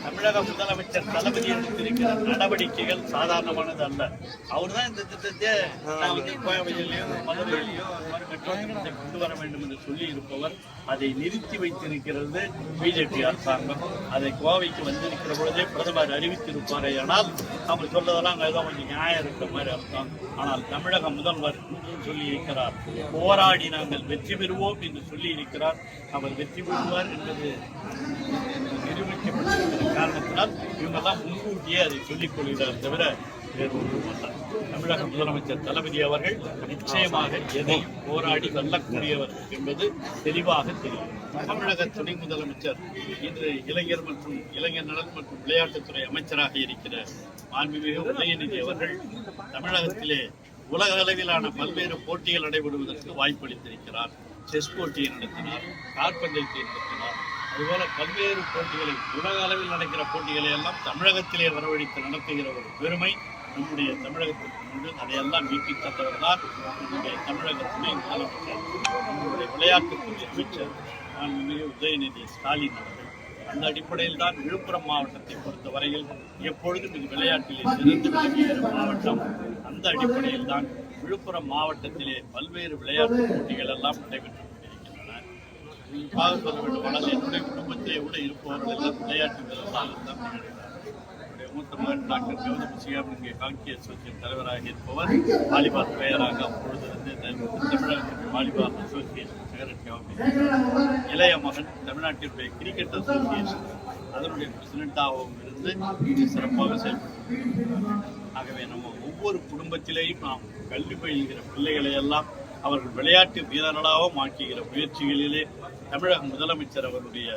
தமிழக முதலமைச்சர் தளபதி எடுத்திருக்கிற நடவடிக்கைகள் சாதாரணமானது அல்ல. அவர் தான் இந்த திட்டத்தை கோவையிலையும் மதுரையிலையும் மெட்ரோ திட்டத்தை கொண்டு வர வேண்டும் என்று சொல்லி இருப்பவர். அதை நிறுத்தி வைத்திருக்கிறது பிஜேபி அரசாங்கம். அதை கோவைக்கு வந்திருக்கிற பொழுதே பிரதமர் அறிவித்திருப்பாரே. ஆனால் அவர் சொல்றதெல்லாம் அங்கே ஏதோ கொஞ்சம் நியாயம் இருக்கிற மாதிரி அர்த்தம். ஆனால் தமிழக முதல்வர் சொல்லி இருக்கிறார், போராடி நாங்கள் வெற்றி பெறுவோம் என்று சொல்லி இருக்கிறார். அவர் வெற்றி பெறுவார் என்பது நிரூபிக்கப்பட்டிருக்கிற காரணத்தினால் இவங்கெல்லாம் முன்கூட்டியே அதை சொல்லிக் கொள்கிறார் தவிர வேறு ஒன்றும் அல்ல. தமிழக முதலமைச்சர் தளபதி அவர்கள் நிச்சயமாக எதையும் போராடி வெல்லக்கூடியவர் என்பது தெளிவாக தெரியும். தமிழக துணை முதலமைச்சர் இன்று இளைஞர் மற்றும் இளைஞர் நலன் மற்றும் விளையாட்டுத்துறை அமைச்சராக இருக்கிற மாண்புமிகு உதயநிதி அவர்கள் தமிழகத்திலே உலக அளவிலான பல்வேறு போட்டிகள் நடைபெறுவதற்கு வாய்ப்பளித்திருக்கிறார். செஸ் போட்டியை நடத்தினார், காற்பந்தயத்தை நடத்தினார். அதுபோல பல்வேறு போட்டிகளை உலக அளவில் நடக்கிற போட்டிகளை எல்லாம் தமிழகத்திலே வரவழைத்து நடத்துகிற ஒரு பெருமை நம்முடைய தமிழகத்திற்கு உண்டு. அதையெல்லாம் மீட்டி தந்தவர் தான் நம்முடைய தமிழக துணை முதலமைச்சர், நம்முடைய விளையாட்டுத்துறை அமைச்சர் மாண்புமிகு உதயநிதி ஸ்டாலின் அவர்கள். அந்த அடிப்படையில் தான் விழுப்புரம் மாவட்டத்தை பொறுத்தவரையில் எப்பொழுதும் இது விளையாட்டிலே சிறந்து விளங்கிய மாவட்டம். அந்த அடிப்படையில் தான் விழுப்புரம் மாவட்டத்திலே பல்வேறு விளையாட்டு போட்டிகள் எல்லாம் நடைபெற்று கொண்டிருக்கின்றன. குறிப்பாக சொல்ல வேண்டுமானால் என்னுடைய குடும்பத்திலே கூட இருப்பவர்கள் எல்லாம் விளையாட்டு வீரர்களால் தான் நடைபெறுகிறார். மூத்த மகன் டாக்டர் கௌதம் சிகாம் இங்கே ஹாக்கி அசோசியேஷன் தலைவராக இருப்பவர், வாலிபால் பிளேயராக அப்பொழுது வந்து தமிழகத்திற்கு வாலிபால் அசோசியேஷன் செக்ரட்டரியாகவும், இளைய மகன் தமிழ்நாட்டினுடைய கிரிக்கெட் அசோசியேஷன் அதனுடைய பிரசிடென்டாகவும் இருந்து சிறப்பாக செயல்பட்டு. ஆகவே நம்ம ஒவ்வொரு குடும்பத்திலேயும் நாம் கல்வி பயில்கிற பிள்ளைகளை எல்லாம் அவர்கள் விளையாட்டு வீரர்களாகவும் ஆக்குகிற முயற்சிகளிலே தமிழக முதலமைச்சர் அவருடைய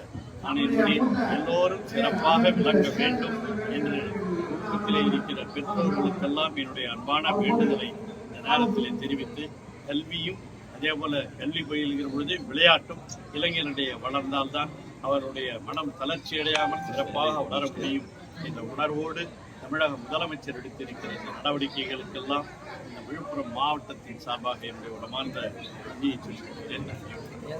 ஆணையின்படி எல்லோரும் சிறப்பாக விளங்க வேண்டும் என்று குடும்பத்திலே இருக்கிற பெற்றோர்களுக்கெல்லாம் என்னுடைய அன்பான வேண்டுதலை இந்த நேரத்திலே தெரிவித்து, கல்வியும் அதே போல கல்வி பயில்கிற பொழுது விளையாட்டும் இளைஞனுடைய வளர்ந்தால்தான் அவருடைய மனம் தளர்ச்சி அடையாமல் சிறப்பாக வளர முடியும் என்ற உணர்வோடு தமிழக முதலமைச்சர் எடுத்திருக்கிற இந்த நடவடிக்கைகளுக்கெல்லாம் இந்த விழுப்புரம் மாவட்டத்தின் சார்பாக என்னுடைய உடமார்ந்த நன்றியை சொல்லிக் கொண்டேன்.